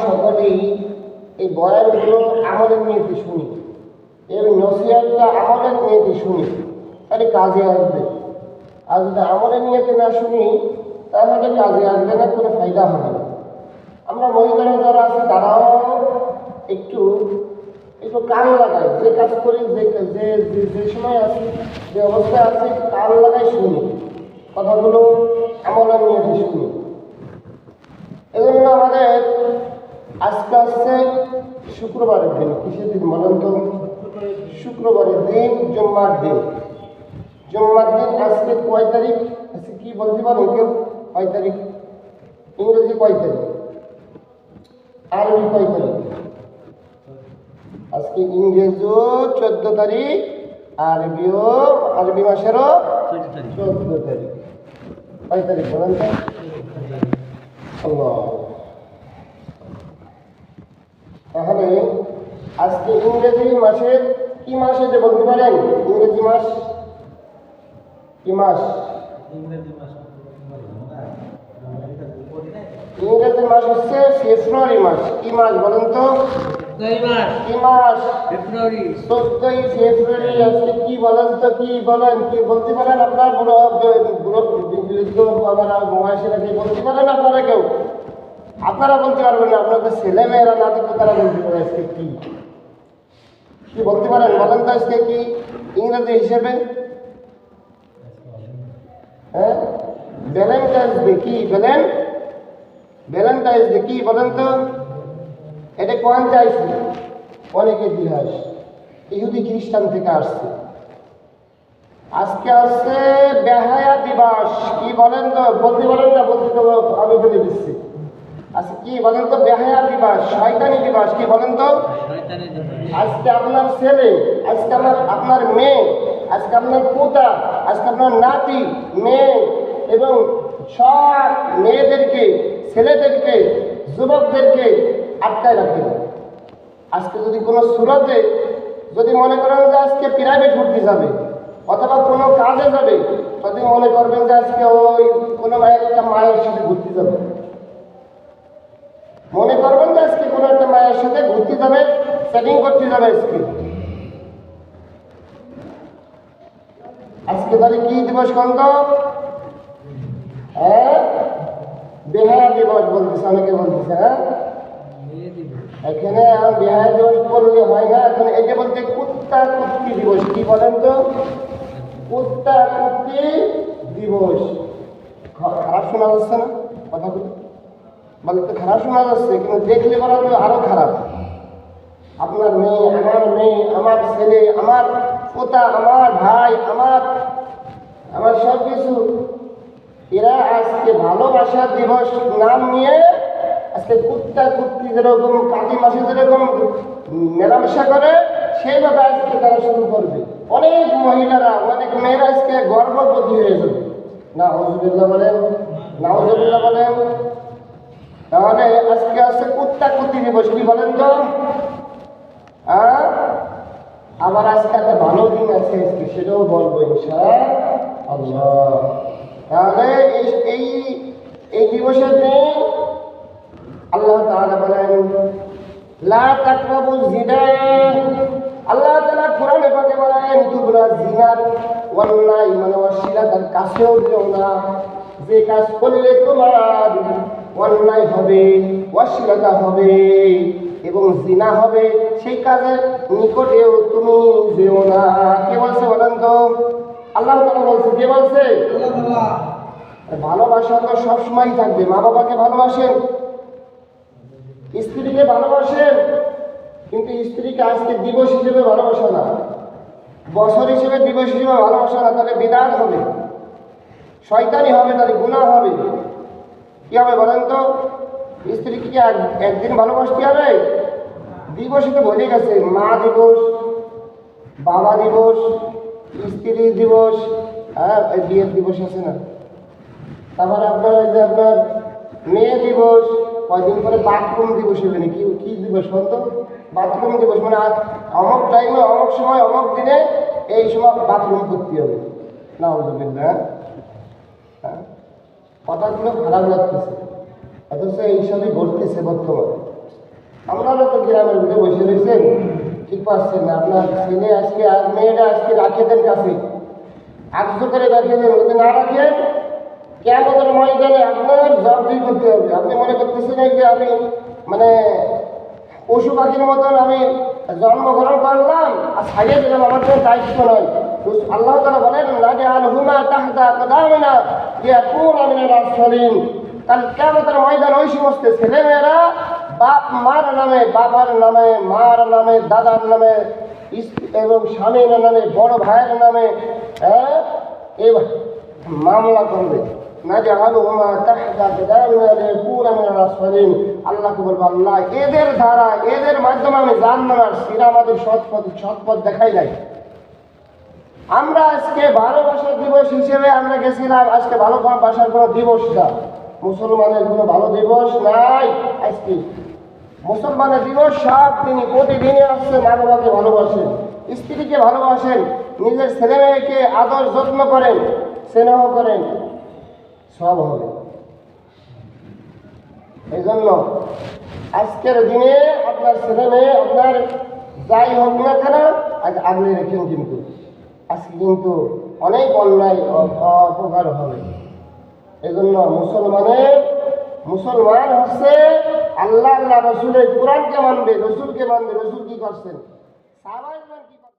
সকলেই এই বয়ানগুলো আমলের নিয়েতে শুনি, এই নসিহতটা আমলের নিয়েতে শুনি, তাহলে কাজে আসবে। আর যদি আমলের নিয়েতে না শুনি তাহলে কাজে আসবে না, কোনো ফায়দা হবে না। আমরা মহিলারা যারা আছে তারাও একটু একটু কান লাগায়, যে কাজ করি, যে সময় আছি, যে অবস্থায় আছি, কান লাগাই শুনি, কথাগুলো আমলের নিয়েতে শুনি। এজন্য আমাদের আজকে আসছে শুক্রবারের দিন। কিসের দিন বলেন তো? শুক্রবারের দিন, জুম্মার দিন। জুম্মার দিন আজকে কয় তারিখ? আজকে কি বলতে পারো কেউ? কয় তারিখ? ইংরেজি কয় তারিখ? আরবি কয় তারিখ? আজকে ইংরেজিও 14 তারিখ, আরবি মাসেরও 14 তারিখ। কয় তারিখ বলেন তো? তাহলে আজকে ইংরেজি মাসের কি মাস এটা বলতে পারেন? ইংরেজি মাস কি মাস? ইংরেজি মাস হচ্ছে ফেব্রুয়ারি মাস। কি মাস বলেন তো? কি মাস? ফেব্রুয়ারি। 14 ফেব্রুয়ারি। আজকে কি বলেন তো? কি বলেন? কি বলতে পারেন আপনার? বয়সেরা কি বলতে পারেন আপনারা? কেউ আপনারা বলতে পারবেন না, আপনাদের ছেলে মেয়েরা নাতি তারা বলতে পারে আজকে কি কি বলতে পারেন বলেন তো? আজকে কি ইংরেজি হিসেবে? হ্যাঁ, ভ্যালেন্টাইন্স ডে। কি বলেন? ভ্যালেন্টাইন্স ডে কি বলেন তো? এটা কোন চাইছে? অনেক ইতিহাস, ইহুদি খ্রিস্টান থেকে আসছে। আজকে আসছে বেহায়া দিবস। কি বলেন তো? বলতে পারেন না? বলতে তো আমি বলে দিচ্ছি। আচ্ছা, কি বলেন তো? বেহায়া দিবস, শয়তানি দিবস। কি বলেন তো? আজকে আপনার ছেলে, আজকে আপনার মেয়ে, আজকে আপনার পোতা, আজকে আপনার নাতি, মেয়ে এবং সব মেয়েদেরকে, ছেলেদেরকে, যুবকদেরকে আটকায় রাখেন। আজকে যদি কোনো সুরতে যদি মনে করেন যে আজকে প্রাইভেট ঘুরতে যাবে অথবা কোনো কাজে যাবে, যদি মনে করবেন যে আজকে ওই কোনো একটা মায়ের সাথে ঘুরতে যাবে, মনে করবেন যে আজকে কোনো একটা মায়ের সাথে ঘুরতে যাবে, সেটিং করতে যাবে। আজকে তাহলে কি দিবস কোন তো? হ্যাঁ, বেহায়া দিবস বলতেছে, অনেকে বলতেছে। হ্যাঁ, এখানে বেহায়া দিবস বললে হয় না, এখন এটা বলতে কুত্তা কুত্তি দিবস। কি বলেন তো? কুত্তা কুত্তি দিবস। খারাপ শোনা যাচ্ছে না কথাগুলো? বলতে খারাপ শোনা যাচ্ছে, কিন্তু দেখলে বলা আরো খারাপ। আপনার মেয়ে, আমার মেয়ে, আমার ছেলে, আমার পোতা, আমার ভাই, আমার সব কিছু, এরা আজকে ভালোবাসা দিবস নাম নিয়ে আজকে কুত্তা কুত্তি যেরকম কাতি মাসে যেরকম মেলামেশা করে, সেইভাবে আজকে তারা শুরু করবে। অনেক মহিলারা, অনেক মেয়েরা আজকে গর্ভবতী হয়ে যাবে। নাউজুবিল্লাহ বলেন, নাউজুবিল্লাহ বলেন। তাহলে আজকে আছে কুত্তা কুত্তি দিবস। কি বলেন তো? আবার আজকে একটা ভালো দিন আছে, আজকে সেটাও বলবো ইনশাআল্লাহ। তাহলে এই দিবসের দিন আল্লাহ তাআলা বলেন লা তাকরাবুজ জিনা। আল্লাহ তাআলা কোরআনে পাকে বলেন তোমরা জিনার অন্যায় মানে অশ্লীলতার কাছেও যেও না। যে কাজ করলে তোমার অন্যায় হবে, অশ্লীলতা হবে এবং জিনা হবে, সেই কাজের নিকটেও তুমি যেও না। কে বলছে বলেন তো? আল্লাহ তাআলা বলছে। কে বলছে? ভালোবাসা তো সবসময় থাকবে। মা বাবাকে ভালোবাসেন, স্ত্রীকে ভালোবাসেন, কিন্তু স্ত্রীকে আজকে দিবস হিসেবে ভালোবাসা না, বছর হিসেবে দিবস হিসেবে ভালোবাসা না। তাহলে বিদাত হবে, শয়তানি হবে, তাহলে গুনাহ হবে। কি হবে বলেন তো? স্ত্রীকে কি একদিন ভালোবাসতে হবে? দিবসে তো ভুলে গেছে। মা দিবস, বাবা দিবস, স্ত্রী দিবস, হ্যাঁ, বিয়ের দিবস আছে না? তারপরে আপনার মেয়ে দিবস, কয়দিন পরে বাথরুম দিবস হবে নাকি? কি দিবস বলতো? বাথরুম দিবস মানে অমুক টাইমে, অমুক সময়, অমুক দিনে এই সময় বাথরুম করতে হবে। নাউজুবিল্লাহ। কথাগুলো খারাপ লাগতেছে, অথচ এইসবই ঘটতেছে বর্তমানে। আপনারা তো গ্রামের ভিতরে বসে রয়েছেন, ঠিক পাচ্ছেন না। আপনার ছেলে আজকে আর মেয়েটা আজকে রাখে দেন কাছে, আগ্রহ করে রাখে দেন। যদি না রাখেন, কেমন ময়দানে আপনার জবাবদি করতে হবে। আপনি মনে করতেছেন যে আমি মানে পশু পাখির মতন আমি জন্মগ্রহণ করলাম আর ছাড়িয়ে দিলাম, আমার কোনো দায়িত্ব নয়। আল্লাহ তাআলা বলেন নাজআলহুমা তাহতা আকদামিনা লিয়াকুনা মিনাল আসফালিন। কাল কিয়ামতের ময়দানে ওই সমস্ত ছেলেমেয়েরা বাপ মার নামে, বাবার নামে, মার নামে, দাদার নামে এবং স্বামীর নামে, বড় ভাইয়ের নামে এই মামলা করবে। নাজআলহুমা তাহতা আকদামিনা লিয়াকুনা মিনাল আসফালিন। আল্লাহকে বলবো, আল্লাহ এদের দ্বারা, এদের মাধ্যমে আমি জান্নাতের সিরা আমাদের সৎপথ দেখাই নাই। আমরা আজকে ভালোবাসার দিবস হিসেবে আমরা গেছিলাম, আজকে ভালোবাসার কোনো দিবস না, মুসলমানের কোনো ভালো দিবস নাই। আজকে মুসলমানের দিবস সব তিনি প্রতিদিনই আসছে, মা বাবাকে ভালোবাসেন, স্ত্রীকে ভালোবাসেন, নিজের ছেলে মেয়েকে আদর যত্ন করেন, স্নেহ করেন, সব হবে। এই জন্য আজকের দিনে আপনার ছেলে মেয়ে আপনার যাই হোক না কেন আগলে রেখেন, কিন্তু আজকে কিন্তু অনেক অন্যায় অপকার হবে। এই জন্য মুসলমান হচ্ছে আল্লাহ রসুলের কোরআনকে মানবে, রসুলকে মানবে। রসুল কি করছেন? সাহাবায়ে কেরাম কি